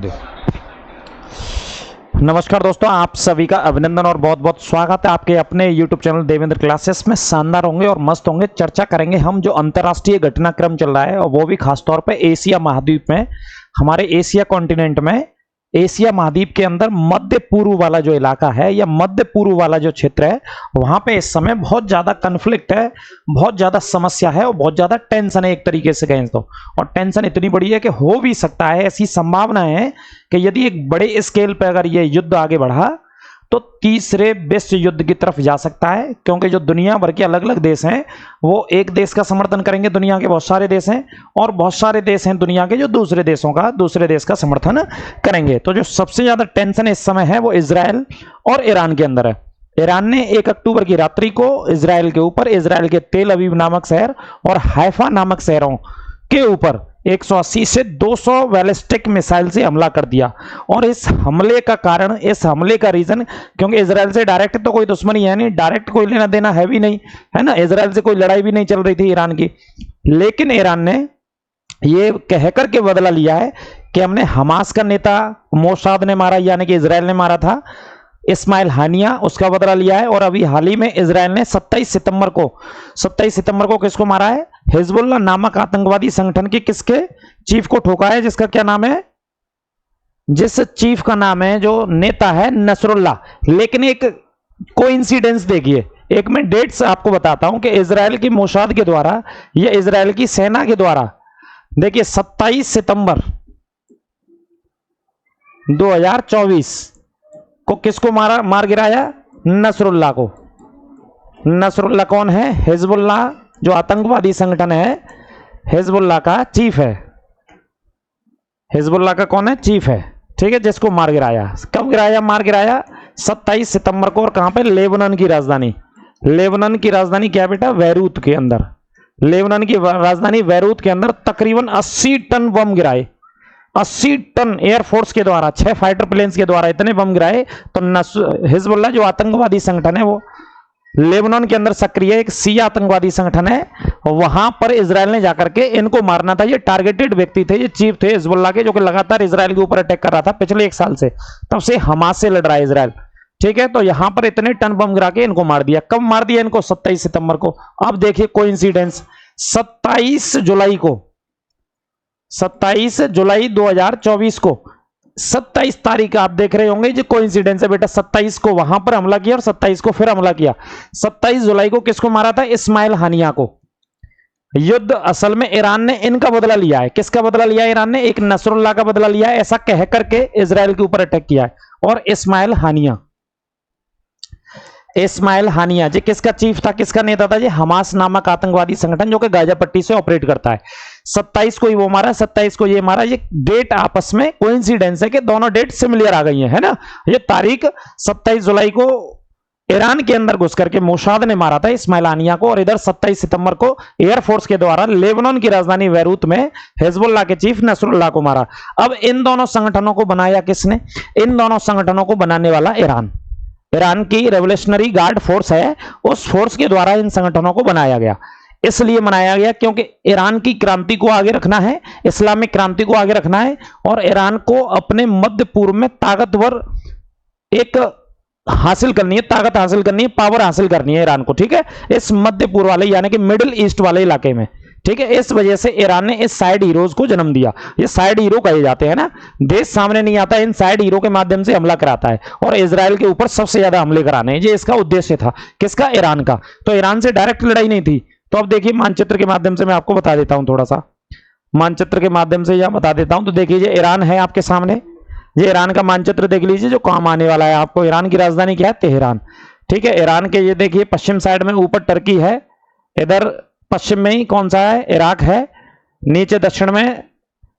दे। नमस्कार दोस्तों, आप सभी का अभिनंदन और बहुत बहुत स्वागत है आपके अपने YouTube चैनल देवेंद्र क्लासेस में। शानदार होंगे और मस्त होंगे। चर्चा करेंगे हम जो अंतर्राष्ट्रीय घटनाक्रम चल रहा है और वो भी खासतौर पे एशिया महाद्वीप में, हमारे एशिया कॉन्टिनेंट में, एशिया महाद्वीप के अंदर मध्य पूर्व वाला जो इलाका है या मध्य पूर्व वाला जो क्षेत्र है, वहां पे इस समय बहुत ज्यादा कन्फ्लिक्ट है, बहुत ज्यादा समस्या है और बहुत ज्यादा टेंशन है एक तरीके से कहें तो। और टेंशन इतनी बड़ी है कि हो भी सकता है, ऐसी संभावना है कि यदि एक बड़े स्केल पर अगर ये युद्ध आगे बढ़ा तो तीसरे विश्व युद्ध की तरफ जा सकता है। क्योंकि जो दुनिया भर के अलग अलग देश हैं वो एक देश का समर्थन करेंगे, दुनिया के बहुत सारे देश हैं, और बहुत सारे देश हैं दुनिया के जो दूसरे देश का समर्थन करेंगे। तो जो सबसे ज्यादा टेंशन इस समय है वो इजराइल और ईरान के अंदर है। ईरान ने 1 अक्टूबर की रात्रि को इजराइल के ऊपर, इजराइल के तेल अवीव नामक शहर और हैफा नामक शहरों के ऊपर 180 से 200 बैलिस्टिक मिसाइल से हमला कर दिया। और इस हमले का कारण, इस हमले का रीजन, क्योंकि इजराइल से डायरेक्ट तो कोई दुश्मनी है नहीं, डायरेक्ट कोई लेना देना है भी नहीं, है ना। इजराइल से कोई लड़ाई भी नहीं चल रही थी ईरान की, लेकिन ईरान ने ये कहकर के बदला लिया है कि हमने हमास का नेता मोसाद ने मारा, यानी कि इजराइल ने मारा था, इस्माइल हानिया, उसका बदला लिया है। और अभी हाल ही में इजराइल ने 27 सितंबर को किसको मारा है? हिजबुल्लाह नामक आतंकवादी संगठन के किसके चीफ को ठोका है, जिसका क्या नाम है, जिस चीफ का नाम है, जो नेता है नसरुल्लाह। लेकिन एक कोइंसिडेंस देखिए, एक मैं डेट्स आपको बताता हूं कि इजराइल की मोसाद के द्वारा या इजराइल की सेना के द्वारा, देखिए 27 सितंबर 2024 को किसको मार गिराया? नसरुल्लाह को। नसरुल्लाह कौन है? हिजबुल्लाह जो आतंकवादी संगठन है, हिजबुल्लाह का चीफ है। हिजबुल्लाह का कौन है? चीफ है, ठीक है, जिसको मार गिराया। कब गिराया? मार गिराया 27 सितंबर को। और कहां पे? लेबनान की राजधानी। लेबनान की राजधानी क्या बेटा? बैरूत के अंदर। लेबनान की राजधानी बैरूत के अंदर तकरीबन 80 टन बम गिराए। 80 टन एयरफोर्स के द्वारा, 6 फाइटर प्लेन्स के द्वारा इतने बम गिराए। तो हिजबुल्लाह जो आतंकवादी संगठन है वो लेबनान के अंदर सक्रिय एक शिया आतंकवादी संगठन है, वहां पर इजराइल ने जाकर के इनको मारना था। ये टारगेटेड व्यक्ति थे, ये चीफ थे हिजबुल्लाह के, जो कि लगातार इजराइल के ऊपर अटैक कर रहा था पिछले 1 साल से। तब से हमास से लड़ रहा है इजराइल, ठीक है। तो यहां पर इतने टन बम गिरा के इनको मार दिया। कब मार दिया इनको? 27 सितंबर को। अब देखिए कोइंसिडेंस, 27 जुलाई 2024 को, 27 तारीख आप देख रहे होंगे, जो कोइंसिडेंस है बेटा। 27 को वहां पर हमला किया और 27 को फिर हमला किया। 27 जुलाई को किसको मारा था? इस्माइल हानिया को। युद्ध असल में ईरान ने इनका बदला लिया है। किसका बदला लिया है ईरान ने? एक नसरुल्लाह का बदला लिया है, ऐसा कह करके इजराइल के ऊपर अटैक किया है। और इस्माइल हानिया जी किसका चीफ था, किसका नेता था? जी हमास नामक आतंकवादी संगठन, जो कि गाजा पट्टी से ऑपरेट करता है। 27 को ही वो मारा, 27 को ये मारा। ये डेट आपस में कोइंसिडेंस है कि दोनों डेट सिमिलर आ गई है ना। ये तारीख 27 जुलाई को ईरान के अंदर घुस करके मोसाद ने मारा था इस्माइल हानिया को, और इधर 27 सितंबर को एयरफोर्स के द्वारा लेबनान की राजधानी बैरूत में हिजबुल्लाह के चीफ नसरुल्लाह को मारा। अब इन दोनों संगठनों को बनाया किसने? इन दोनों संगठनों को बनाने वाला ईरान की रेवोल्यूशनरी गार्ड फोर्स है, उस फोर्स के द्वारा इन संगठनों को बनाया गया। इसलिए बनाया गया क्योंकि ईरान की क्रांति को आगे रखना है, इस्लामिक क्रांति को आगे रखना है, और ईरान को अपने मध्य पूर्व में ताकतवर एक हासिल करनी है, ताकत हासिल करनी है, पावर हासिल करनी है ईरान को, ठीक है, इस मध्य पूर्व वाले यानी कि मिडिल ईस्ट वाले इलाके में, ठीक है। इस वजह से ईरान ने इस साइड हीरोज को जन्म दिया। ये साइड हीरो कहे जाते हैं ना, देश सामने नहीं आता, इन साइड हीरो के माध्यम से हमला कराता है और इजराइल के ऊपर सबसे ज्यादा हमले कराने हैं। ये इसका उद्देश्य था। किसका? ईरान का। तो ईरान से डायरेक्ट लड़ाई नहीं थी। तो अब देखिए मानचित्र के माध्यम से मैं आपको बता देता हूं, थोड़ा सा मानचित्र के माध्यम से यह बता देता हूं। तो देखिए ये ईरान है आपके सामने, ये ईरान का मानचित्र देख लीजिए जो काम आने वाला है आपको। ईरान की राजधानी क्या है? तेहरान, ठीक है। ईरान के ये देखिए पश्चिम साइड में ऊपर टर्की है, इधर पश्चिम में ही कौन सा है? इराक है, नीचे दक्षिण में,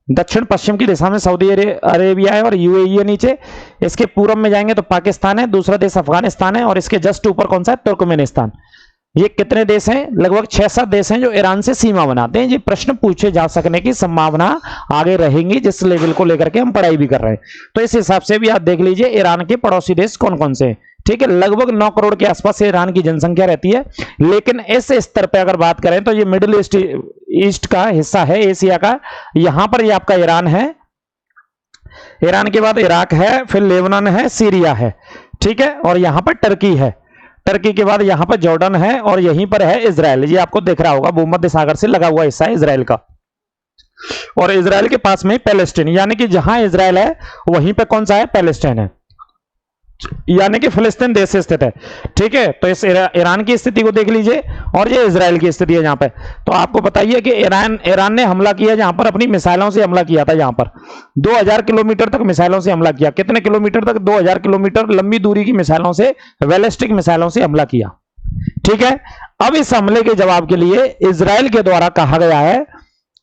दक्षिण पश्चिम की दिशा में सऊदी अरेबिया है और यूएई है नीचे। इसके पूर्व में जाएंगे तो पाकिस्तान है, दूसरा देश अफगानिस्तान है, और इसके जस्ट ऊपर कौन सा है? तुर्कमेनिस्तान। ये कितने देश हैं? लगभग 6-7 देश हैं जो ईरान से सीमा बनाते हैं। ये प्रश्न पूछे जा सकने की संभावना आगे रहेंगी, जिस लेवल को लेकर के हम पढ़ाई भी कर रहे हैं। तो इस हिसाब से भी आप देख लीजिए ईरान के पड़ोसी देश कौन कौन से हैं, ठीक है। लगभग 9 करोड़ के आसपास ईरान की जनसंख्या रहती है। लेकिन इस स्तर पे अगर बात करें तो ये मिडिल ईस्ट का हिस्सा है, एशिया का। यहां पर ये आपका ईरान है, ईरान के बाद इराक है, फिर लेबनान है, सीरिया है, ठीक है, और यहां पर टर्की है। टर्की के बाद यहां पर जॉर्डन है और यहीं पर है इजराइल। ये आपको दिख रहा होगा, भूमध्य सागर से लगा हुआ हिस्सा है इजराइल का। और इजराइल के पास में पैलेस्टीन, यानी कि जहां इजराइल है वहीं पे कौन सा है, पैलेस्टीन है, यानी कि फिलिस्तीन देश से स्थित है, ठीक है। तो इस ईरान की स्थिति को देख लीजिए और ये इजराइल की स्थिति है जहां पे। तो आपको बताइए कि ईरान ने हमला किया जहां पर, अपनी मिसाइलों से हमला किया था, जहां पर 2000 किलोमीटर तक मिसाइलों से हमला किया। कितने किलोमीटर तक, 2000 किलोमीटर लंबी दूरी की मिसाइलों से, बैलिस्टिक मिसाइलों से हमला किया, ठीक है। अब इस हमले के जवाब के लिए इजराइल के द्वारा कहा गया है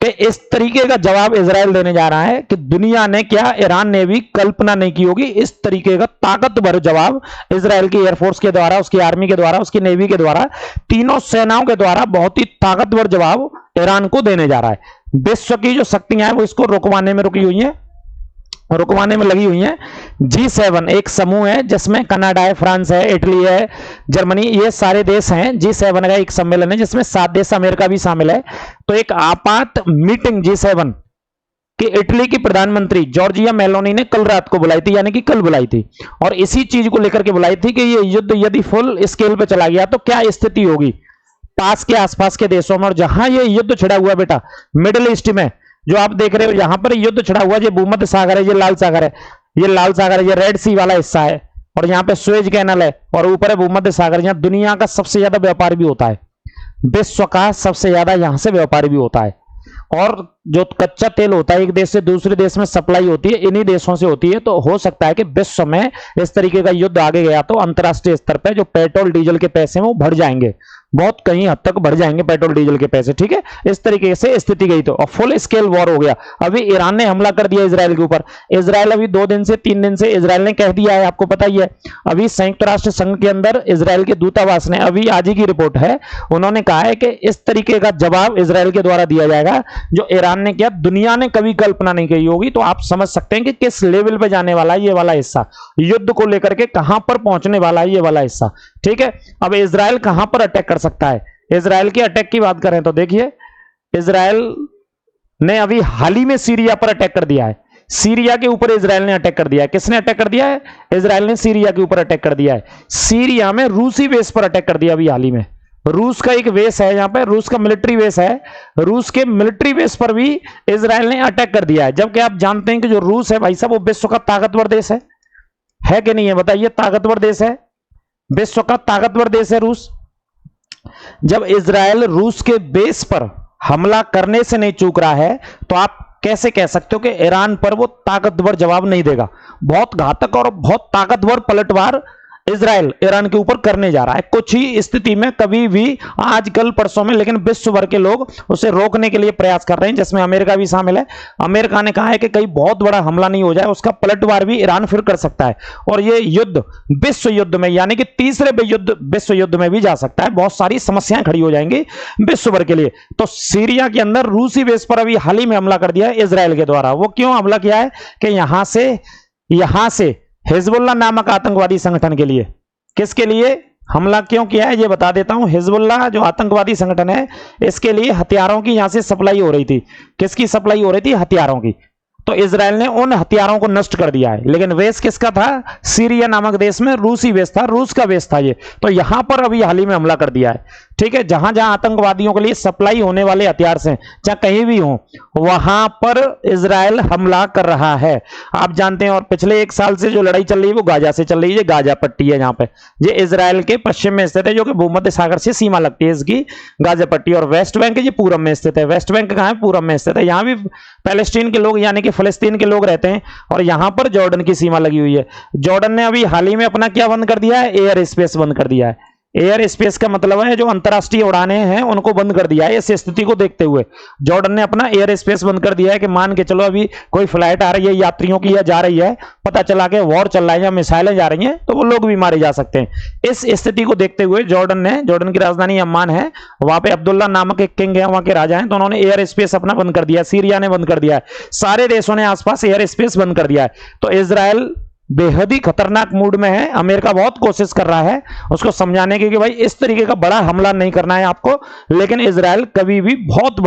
कि इस तरीके का जवाब इजराइल देने जा रहा है कि दुनिया ने क्या, ईरान ने भी कल्पना नहीं की होगी। इस तरीके का ताकतवर जवाब इजराइल की एयरफोर्स के द्वारा, उसकी आर्मी के द्वारा, उसकी नेवी के द्वारा, तीनों सेनाओं के द्वारा बहुत ही ताकतवर जवाब ईरान को देने जा रहा है। विश्व की जो शक्तियां हैं वो इसको रुकवाने में रुकी हुई हैं, रुकवाने में लगी हुई हैं। G7 एक समूह है जिसमें कनाडा है, फ्रांस है, इटली है, जर्मनी, ये सारे देश हैं। G7 का एक सम्मेलन है जिसमें 7 देश, अमेरिका भी शामिल है। तो एक आपात मीटिंग G7 कि इटली की प्रधानमंत्री जॉर्जिया मेलोनी ने कल रात को बुलाई थी, यानी कि कल बुलाई थी, और इसी चीज को लेकर के बुलाई थी कि ये युद्ध यदि फुल स्केल पे चला गया तो क्या स्थिति होगी पास के आसपास के देशों में। और जहां ये युद्ध छिड़ा हुआ बेटा, मिडिल ईस्ट में जो आप देख रहे हो, यहां पर युद्ध छिड़ा हुआ, ये भूमध्य सागर है, ये लाल सागर है, ये लाल सागर है, ये रेड सी वाला हिस्सा है, और यहाँ पे सुएज कैनल है, और ऊपर है भूमध्य सागर। यहाँ दुनिया का सबसे ज्यादा व्यापार भी होता है, विश्व का सबसे ज्यादा यहां से व्यापार भी होता है। और जो कच्चा तेल होता है एक देश से दूसरे देश में सप्लाई होती है, इन्हीं देशों से होती है। तो हो सकता है कि विश्व में इस तरीके का युद्ध आगे गया तो अंतरराष्ट्रीय स्तर पर जो पेट्रोल डीजल के पैसे हैं वो बढ़ जाएंगे, बहुत कहीं हद तक बढ़ जाएंगे पेट्रोल डीजल के पैसे, ठीक है। इस तरीके से स्थिति गई तो, और फुल स्केल वॉर हो गया। अभी ईरान ने हमला कर दिया इजराइल के ऊपर। इजराइल अभी 2 दिन से 3 दिन से इजराइल ने कह दिया है, आपको पता ही है। अभी संयुक्त राष्ट्र संघ के अंदर इजराइल के दूतावास ने, अभी आज ही की रिपोर्ट है, उन्होंने कहा है कि इस तरीके का जवाब इजराइल के द्वारा दिया जाएगा जो ईरान ने किया, दुनिया ने कभी कल्पना नहीं की होगी। तो आप समझ सकते हैं कि किस लेवल पे जाने वाला है ये वाला हिस्सा, युद्ध को लेकर के कहां पर पहुंचने वाला है ये वाला हिस्सा, ठीक है। अब इजराइल कहां पर अटैक कर सकता है, इजराइल के अटैक की बात करें तो देखिए, इजराइल ने अभी हाल ही में सीरिया पर अटैक कर दिया है। सीरिया के ऊपर इजराइल ने अटैक कर दिया है। किसने अटैक कर दिया है, इजराइल ने सीरिया के ऊपर अटैक कर दिया है। सीरिया में रूसी बेस पर अटैक कर दिया अभी हाल ही में। रूस का एक बेस है, यहां पे रूस का मिलिट्री बेस है, रूस के मिलिट्री बेस पर भी इजराइल ने अटैक कर दिया है। जबकि आप जानते हैं कि जो रूस है भाई साहब, वो विश्व का ताकतवर देश है कि नहीं है, बताइए, ताकतवर देश है, विश्व का ताकतवर देश है रूस। जब इजराइल रूस के बेस पर हमला करने से नहीं चूक रहा है तो आप कैसे कह सकते हो कि ईरान पर वो ताकतवर जवाब नहीं देगा। बहुत घातक और बहुत ताकतवर पलटवार इजराइल ईरान के ऊपर करने जा रहा है, कुछ ही स्थिति में, कभी भी, आज कल परसों में, लेकिन विश्व भर के लोग उसे रोकने के लिए प्रयास कर रहे हैं, जिसमें अमेरिका भी शामिल है। अमेरिका ने कहा है कि कहीं बहुत बड़ा हमला नहीं हो जाए, उसका पलटवार भी ईरान फिर कर सकता है, और यह युद्ध विश्व युद्ध में, यानी कि तीसरे विश्व युद्ध में भी जा सकता है। बहुत सारी समस्याएं खड़ी हो जाएंगी विश्व भर के लिए। तो सीरिया के अंदर रूसी बेस पर अभी हाल ही में हमला कर दिया है इजराइल के द्वारा। वो क्यों हमला किया है कि यहां से हिजबुल्लाह नामक आतंकवादी संगठन के लिए, किसके लिए हमला क्यों किया है ये बता देता हूं। हिजबुल्लाह जो आतंकवादी संगठन है, इसके लिए हथियारों की यहां से सप्लाई हो रही थी। किसकी सप्लाई हो रही थी, हथियारों की। तो इजराइल ने उन हथियारों को नष्ट कर दिया है, लेकिन बेस किसका था, सीरिया नामक देश में रूसी बेस था, रूस का बेस था ये। तो यहां पर अभी हाल ही में हमला कर दिया है, ठीक है। जहां जहां आतंकवादियों के लिए सप्लाई होने वाले हथियार से, चाहे कहीं भी हो, वहां पर इजराइल हमला कर रहा है। आप जानते हैं, और पिछले 1 साल से जो लड़ाई चल रही है वो गाजा से चल रही है। गाजा पट्टी है जहां पे, ये इजराइल के पश्चिम में स्थित है, जो कि भूमध्य सागर से सीमा लगती है इसकी, गाजा पट्टी। और वेस्ट बैंक ये पूरब में स्थित है। वेस्ट बैंक कहां है, पूरब में स्थित है। यहां भी पैलेस्टीन के लोग, यानी कि फिलिस्तीन के लोग रहते हैं, और यहां पर जॉर्डन की सीमा लगी हुई है। जॉर्डन ने अभी हाल ही में अपना क्या बंद कर दिया है, एयर स्पेस बंद कर दिया है। एयर स्पेस का मतलब है जो अंतरराष्ट्रीय उड़ानें हैं उनको बंद कर दिया है। इस स्थिति को देखते हुए जॉर्डन ने अपना एयर स्पेस बंद कर दिया है कि मान के चलो अभी कोई फ्लाइट आ रही है यात्रियों की या जा रही है, पता चला कि वॉर चल रहा है या मिसाइलें जा रही हैं, तो वो लोग भी मारे जा सकते हैं। इस स्थिति को देखते हुए जॉर्डन की राजधानी अम्मान है, वहां पे अब्दुल्ला नामक एक किंग है, वहां के राजा हैं, तो उन्होंने एयर स्पेस अपना बंद कर दिया। सीरिया ने बंद कर दिया है, सारे देशों ने आसपास एयर स्पेस बंद कर दिया है। तो इजराइल बेहद ही खतरनाक मूड में है। अमेरिका बहुत कोशिश कर रहा है उसको समझाने की कि भाई इस तरीके का बड़ा हमला नहीं करना है आपको, लेकिन इजराइल कभी भी बहुत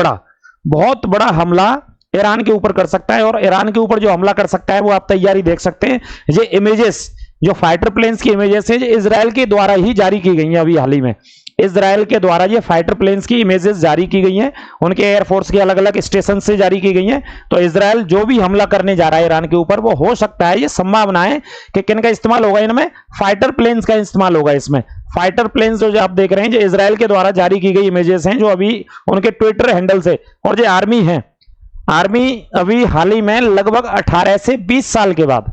बड़ा हमला ईरान के ऊपर कर सकता है, और ईरान के ऊपर जो हमला कर सकता है वो आप तैयारी देख सकते हैं। ये इमेजेस, जो फाइटर प्लेन्स की इमेजेस हैं, इजराइल के द्वारा ही जारी की गई हैं। अभी हाल ही में इजराइल के द्वारा ये फाइटर प्लेन्स की इमेजेस जारी की गई हैं, उनके एयरफोर्स के अलग अलग स्टेशन से जारी की गई हैं। तो इजराइल जो भी हमला करने जा रहा है ईरान के ऊपर, वो हो सकता है, ये संभावना है कि किन का इस्तेमाल होगा, इनमें फाइटर प्लेन्स का इस्तेमाल होगा। इसमें फाइटर प्लेन्स जो आप देख रहे हैं, जो इजराइल के द्वारा जारी की गई इमेजेस हैं, जो अभी उनके ट्विटर हैंडल से, और जो आर्मी है, आर्मी अभी हाल ही में लगभग 18 से 20 साल के बाद,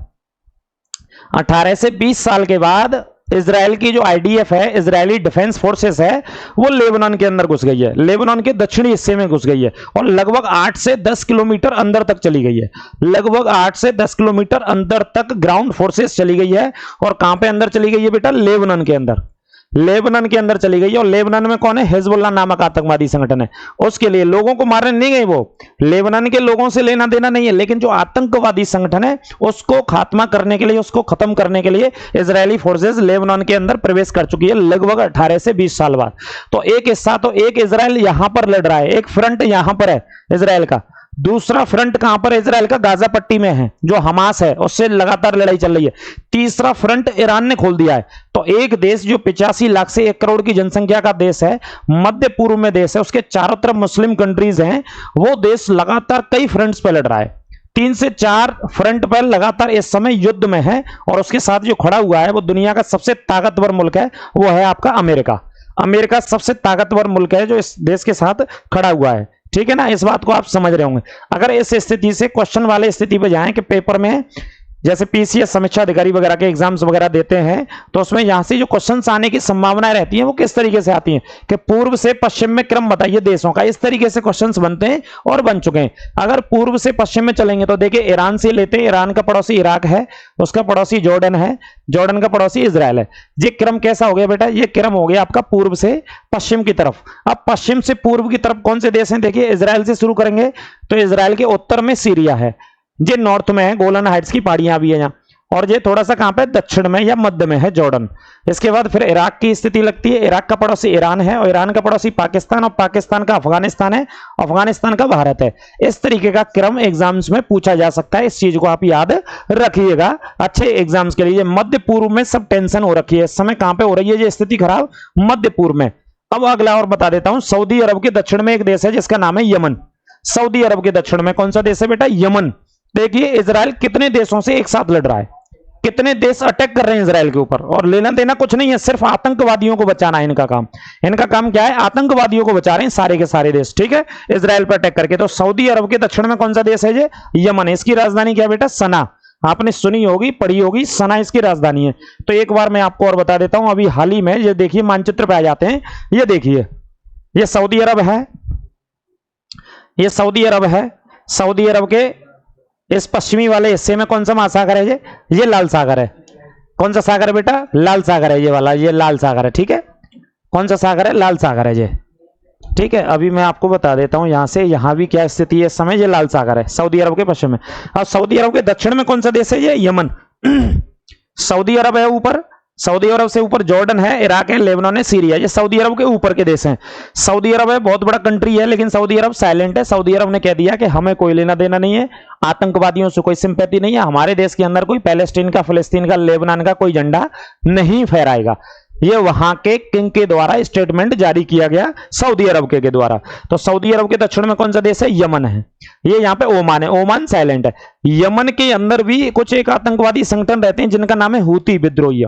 18 से 20 साल के बाद इजराइल की जो आईडीएफ है, इजरायली डिफेंस फोर्सेस है, वो लेबनान के अंदर घुस गई है, लेबनान के दक्षिणी हिस्से में घुस गई है, और लगभग 8 से 10 किलोमीटर अंदर तक चली गई है। लगभग 8 से 10 किलोमीटर अंदर तक ग्राउंड फोर्सेस चली गई है। और कहां पे अंदर चली गई है बेटा? लेबनान के अंदर, लेबनान के अंदर चली गई है। और लेबनान में कौन है? हिजबुल्लाह नामक आतंकवादी संगठन है। उसके लिए लोगों को मारने नहीं गए, वो लेबनान के लोगों से लेना देना नहीं है, लेकिन जो आतंकवादी संगठन है उसको खात्मा करने के लिए, उसको खत्म करने के लिए इजरायली फोर्सेस लेबनान के अंदर प्रवेश कर चुकी है, लगभग 18 से 20 साल बाद। तो एक हिस्सा, तो एक इजराइल यहां पर लड़ रहा है, एक फ्रंट यहां पर है इजराइल का, दूसरा फ्रंट कहां पर इजराइल का? गाजा पट्टी में है, जो हमास है उससे लगातार लड़ाई चल रही है। तीसरा फ्रंट ईरान ने खोल दिया है। तो एक देश जो 85 लाख से 1 करोड़ की जनसंख्या का देश है, मध्य पूर्व में देश है, उसके चारों तरफ मुस्लिम कंट्रीज हैं, वो देश लगातार कई फ्रंट्स पर लड़ रहा है, 3 से 4 फ्रंट पर लगातार इस समय युद्ध में है। और उसके साथ जो खड़ा हुआ है वो दुनिया का सबसे ताकतवर मुल्क है, वो है आपका अमेरिका। अमेरिका सबसे ताकतवर मुल्क है जो इस देश के साथ खड़ा हुआ है। ठीक है ना, इस बात को आप समझ रहे होंगे। अगर इस स्थिति से क्वेश्चन वाले स्थिति पे जाएं कि पेपर में जैसे पीसीएस समीक्षा अधिकारी वगैरह के एग्जाम्स वगैरह देते हैं, तो उसमें यहां से जो क्वेश्चंस आने की संभावनाएं रहती हैं वो किस तरीके से आती हैं कि पूर्व से पश्चिम में क्रम बताइए देशों का, इस तरीके से क्वेश्चंस बनते हैं और बन चुके हैं। अगर पूर्व से पश्चिम में चलेंगे तो देखिए ईरान से लेते हैं, ईरान का पड़ोसी इराक है, उसका पड़ोसी जॉर्डन है, जॉर्डन का पड़ोसी इजराइल है। ये क्रम कैसा हो गया बेटा? ये क्रम हो गया आपका पूर्व से पश्चिम की तरफ। अब पश्चिम से पूर्व की तरफ कौन से देश हैं? देखिए इजराइल से शुरू करेंगे तो इजराइल के उत्तर में सीरिया है, ये नॉर्थ में है, गोलन हाइट्स की पहाड़ियां भी है यहाँ, और ये थोड़ा सा कहां पे? दक्षिण में या मध्य में है जॉर्डन। इसके बाद फिर इराक की स्थिति लगती है, इराक का पड़ोसी ईरान है, और ईरान का पड़ोसी पाकिस्तान, और पाकिस्तान का अफगानिस्तान है, अफगानिस्तान का भारत है। इस तरीके का क्रम एग्जाम्स में पूछा जा सकता है, इस चीज को आप याद रखिएगा अच्छे एग्जाम्स के लिए। मध्य पूर्व में सब टेंशन हो रखी है इस समय, कहां पे हो रही है ये स्थिति खराब? मध्य पूर्व में। अब अगला और बता देता हूं, सऊदी अरब के दक्षिण में एक देश है जिसका नाम है यमन। सऊदी अरब के दक्षिण में कौन सा देश है बेटा? यमन। देखिए इजराइल कितने देशों से एक साथ लड़ रहा है, कितने देश अटैक कर रहे हैं इजराइल के ऊपर, और लेना देना कुछ नहीं है, सिर्फ आतंकवादियों को बचाना है इनका काम। इनका काम क्या है? आतंकवादियों को बचा रहे हैं सारे के सारे देश, ठीक है, इजराइल पर अटैक करके। तो सऊदी अरब के दक्षिण में कौन सा देश है? ये यमन है। इसकी राजधानी क्या है बेटा? सना। आपने सुनी होगी, पढ़ी होगी, सना इसकी राजधानी है। तो एक बार मैं आपको और बता देता हूं, अभी हाल ही में ये देखिए मानचित्र पे आ जाते हैं, ये देखिए ये सऊदी अरब है, ये सऊदी अरब है। सऊदी अरब के इस पश्चिमी वाले हिस्से में कौन सा महासागर है? ये लाल सागर है। कौन सा सागर है बेटा? लाल सागर है, ये वाला, ये लाल सागर है, ठीक है। कौन सा सागर है? लाल सागर है ये, ठीक है। अभी मैं आपको बता देता हूं यहां से, यहां भी क्या स्थिति है इस समय, ये लाल सागर है सऊदी अरब के पश्चिम में। और सऊदी अरब के दक्षिण में कौन सा देश है? ये यमन। सऊदी अरब है ऊपर, सऊदी अरब से ऊपर जॉर्डन है, इराक है, लेबनान है, सीरिया, ये सऊदी अरब के ऊपर के देश हैं। सऊदी अरब है, बहुत बड़ा कंट्री है, लेकिन सऊदी अरब साइलेंट है। सऊदी अरब ने कह दिया कि हमें कोई लेना देना नहीं है, आतंकवादियों से कोई सिंपैथी नहीं है, हमारे देश के अंदर कोई पैलेस्टीन का, फिलिस्तीन का, लेबनान का कोई झंडा नहीं फहराएगा। ये वहां के किंग के द्वारा स्टेटमेंट जारी किया गया, सऊदी अरब के द्वारा। तो सऊदी अरब के दक्षिण में कौन सा देश है? यमन है। ये यहाँ पे ओमान है, ओमान साइलेंट है। यमन के अंदर भी कुछ एक आतंकवादी संगठन रहते हैं जिनका नाम है हूती विद्रोही।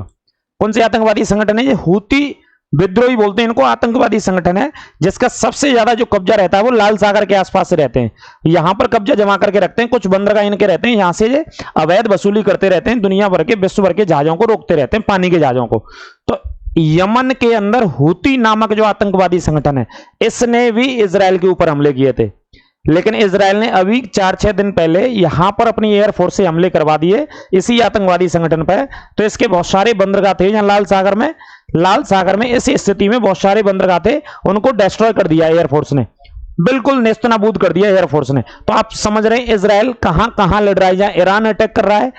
कौन से आतंकवादी संगठन है? ये हूती विद्रोही बोलते हैं इनको, आतंकवादी संगठन है जिसका सबसे ज्यादा जो कब्जा रहता है वो लाल सागर के आसपास से रहते हैं। यहां पर कब्जा जमा करके रखते हैं, कुछ बंदरगाह इनके रहते हैं, यहां से ये अवैध वसूली करते रहते हैं, दुनिया भर के, विश्व भर के जहाजों को रोकते रहते हैं, पानी के जहाजों को। तो यमन के अंदर हूती नामक जो आतंकवादी संगठन है, इसने भी इजराइल के ऊपर हमले किए थे, लेकिन इजराइल ने अभी 4-6 दिन पहले यहां पर अपनी एयरफोर्स से हमले करवा दिए इसी आतंकवादी संगठन पर। तो इसके बहुत सारे बंदरगाह थे यहां लाल सागर में, लाल सागर में इस स्थिति में बहुत सारे बंदरगाह थे, उनको डिस्ट्रॉय कर दिया एयरफोर्स ने, बिल्कुल नेस्तनाबूद कर दिया एयरफोर्स ने। तो आप समझ रहे हैं इजराइल कहां कहां लड़ रहा है, जहां ईरान अटैक कर रहा है,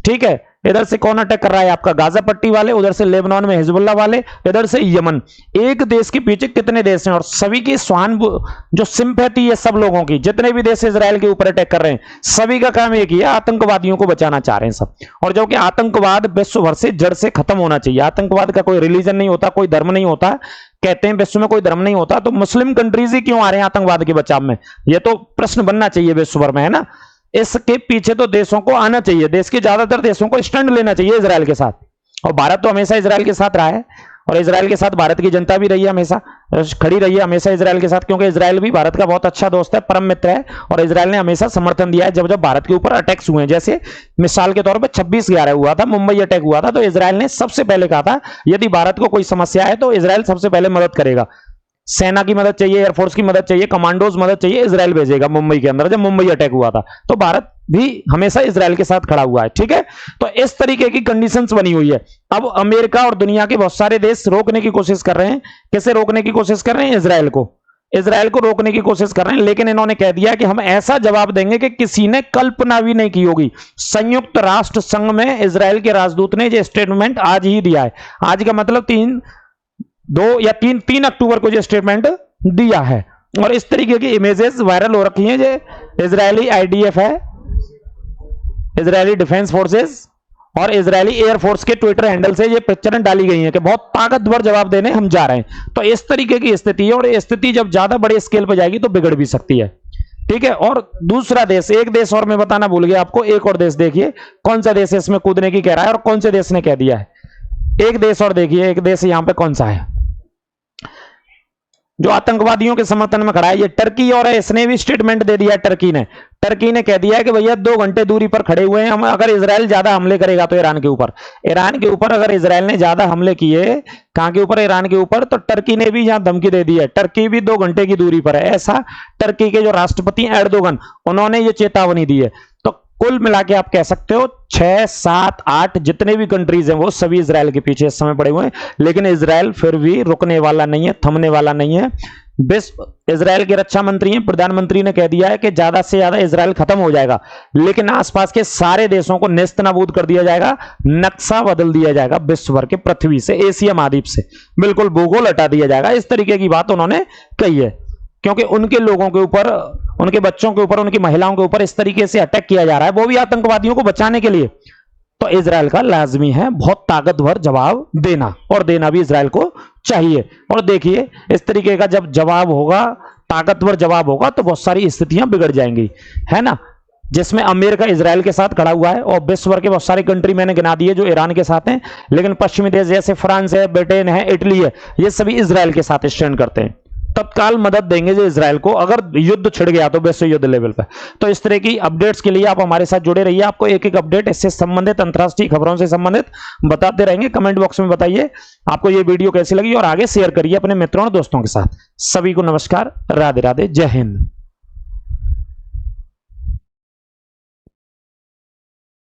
ठीक है, इधर से कौन अटैक कर रहा है? आपका गाजा पट्टी वाले, उधर से लेबनान में हिजबुल्लाह वाले, इधर से यमन। एक देश के पीछे कितने देश हैं, और सभी की जो सिंपैथी है सब लोगों की, जितने भी देश इजराइल के ऊपर अटैक कर रहे हैं, सभी का काम एक ही है, आतंकवादियों को बचाना चाह रहे हैं सब। और जो कि आतंकवाद विश्व भर से जड़ से खत्म होना चाहिए। आतंकवाद का कोई रिलीजन नहीं होता, कोई धर्म नहीं होता। कहते हैं विश्व में कोई धर्म नहीं होता, तो मुस्लिम कंट्रीज ही क्यों आ रहे हैं आतंकवाद के बचाव में? यह तो प्रश्न बनना चाहिए विश्व भर में, है ना। इसके पीछे तो देशों को आना चाहिए, देश के ज्यादातर देशों को स्टैंड लेना चाहिए इजराइल के साथ। और भारत तो हमेशा इजराइल के साथ रहा है, और इजराइल के साथ भारत की जनता भी रही है, हमेशा खड़ी रही है हमेशा इजराइल के साथ, क्योंकि इजराइल भी भारत का बहुत अच्छा दोस्त है, परम मित्र है। और इजराइल ने हमेशा समर्थन दिया है जब जब भारत के ऊपर अटैक्स हुए हैं। जैसे मिसाल के तौर पे 26/11 हुआ था, मुंबई अटैक हुआ था, तो इजराइल ने सबसे पहले कहा था यदि भारत को कोई समस्या है तो इजराइल सबसे पहले मदद करेगा। सेना की मदद चाहिए, एयरफोर्स की मदद चाहिए, कमांडोज मदद चाहिए, इजराइल भेजेगा मुंबई के अंदर। जब मुंबई अटैक हुआ था तो भारत भी हमेशा इजराइल के साथ खड़ा हुआ है, ठीक है। तो इस तरीके की कंडीशंस बनी हुई है। अब अमेरिका और दुनिया के बहुत सारे देश रोकने की कोशिश कर रहे हैं। कैसे रोकने की कोशिश कर रहे हैं? इजराइल को रोकने की कोशिश कर रहे हैं, लेकिन इन्होंने कह दिया कि हम ऐसा जवाब देंगे कि किसी ने कल्पना भी नहीं की होगी। संयुक्त राष्ट्र संघ में इजराइल के राजदूत ने ये स्टेटमेंट आज ही दिया है। आज का मतलब 3 अक्टूबर को जो स्टेटमेंट दिया है। और इस तरीके की इमेजेस वायरल हो रखी हैं। जो इजरायली आईडीएफ है, इजरायली डिफेंस फोर्सेस, और इजरायली एयरफोर्स के ट्विटर हैंडल से ये पिक्चरें डाली गई हैं कि बहुत ताकतवर जवाब देने हम जा रहे हैं। तो इस तरीके की स्थिति है, और ये स्थिति जब ज्यादा बड़े स्केल पर जाएगी तो बिगड़ भी सकती है, ठीक है। और दूसरा देश, एक देश और मैं बताना भूल गया आपको, एक और देश देखिए कौन सा देश इसमें कूदने की कह रहा है और कौन से देश ने कह दिया है। एक देश और देखिए, एक देश यहां पे कौन सा है जो आतंकवादियों के समर्थन में खड़ा है? ये टर्की, और इसने भी स्टेटमेंट दे दिया। टर्की ने कह दिया है कि भैया 2 घंटे दूरी पर खड़े हुए हैं हम। अगर इजराइल ज्यादा हमले करेगा तो ईरान के ऊपर अगर इजराइल ने ज्यादा हमले किए, कहां के ऊपर? ईरान के ऊपर, तो टर्की ने भी यहां धमकी दे दी है। टर्की भी 2 घंटे की दूरी पर है, ऐसा टर्की के जो राष्ट्रपति एर्दोगन, उन्होंने ये चेतावनी दी है। तो कुल मिला के आप कह सकते हो 6, 7, 8 जितने भी कंट्रीज हैं वो सभी इजराइल के पीछे इस समय पड़े हुए हैं। लेकिन इजराइल फिर भी रुकने वाला नहीं है, थमने वाला नहीं है। इजराइल के रक्षा मंत्री हैं, प्रधानमंत्री ने कह दिया है कि ज्यादा से ज्यादा इजराइल खत्म हो जाएगा, लेकिन आसपास के सारे देशों को नेस्तनाबूद कर दिया जाएगा, नक्शा बदल दिया जाएगा विश्व भर के, पृथ्वी से, एशिया महाद्वीप से बिल्कुल भूगोल हटा दिया जाएगा। इस तरीके की बात उन्होंने कही है, क्योंकि उनके लोगों के ऊपर, उनके बच्चों के ऊपर, उनकी महिलाओं के ऊपर इस तरीके से अटैक किया जा रहा है, वो भी आतंकवादियों को बचाने के लिए। तो इजराइल का लाजमी है बहुत ताकतवर जवाब देना, और देना भी इजराइल को चाहिए। और देखिए इस तरीके का जब जवाब होगा, ताकतवर जवाब होगा, तो बहुत सारी स्थितियां बिगड़ जाएंगी, है ना। जिसमें अमेरिका इजराइल के साथ खड़ा हुआ है, और विश्व भर के बहुत सारे कंट्री मैंने गिना दिए जो ईरान के साथ हैं, लेकिन पश्चिमी देश जैसे फ्रांस है, ब्रिटेन है, इटली है, ये सभी इजराइल के साथ स्टैंड करते हैं। तत्काल मदद देंगे जो इजराइल को, अगर युद्ध छिड़ गया तो वैसे युद्ध लेवल पर। तो इस तरह की अपडेट्स के लिए आप हमारे साथ जुड़े रहिए। आपको एक एक अपडेट इससे संबंधित, अंतर्राष्ट्रीय खबरों से संबंधित बताते रहेंगे। कमेंट बॉक्स में बताइए आपको ये वीडियो कैसी लगी, और आगे शेयर करिए अपने मित्रों और दोस्तों के साथ। सभी को नमस्कार, राधे राधे, जय हिंद।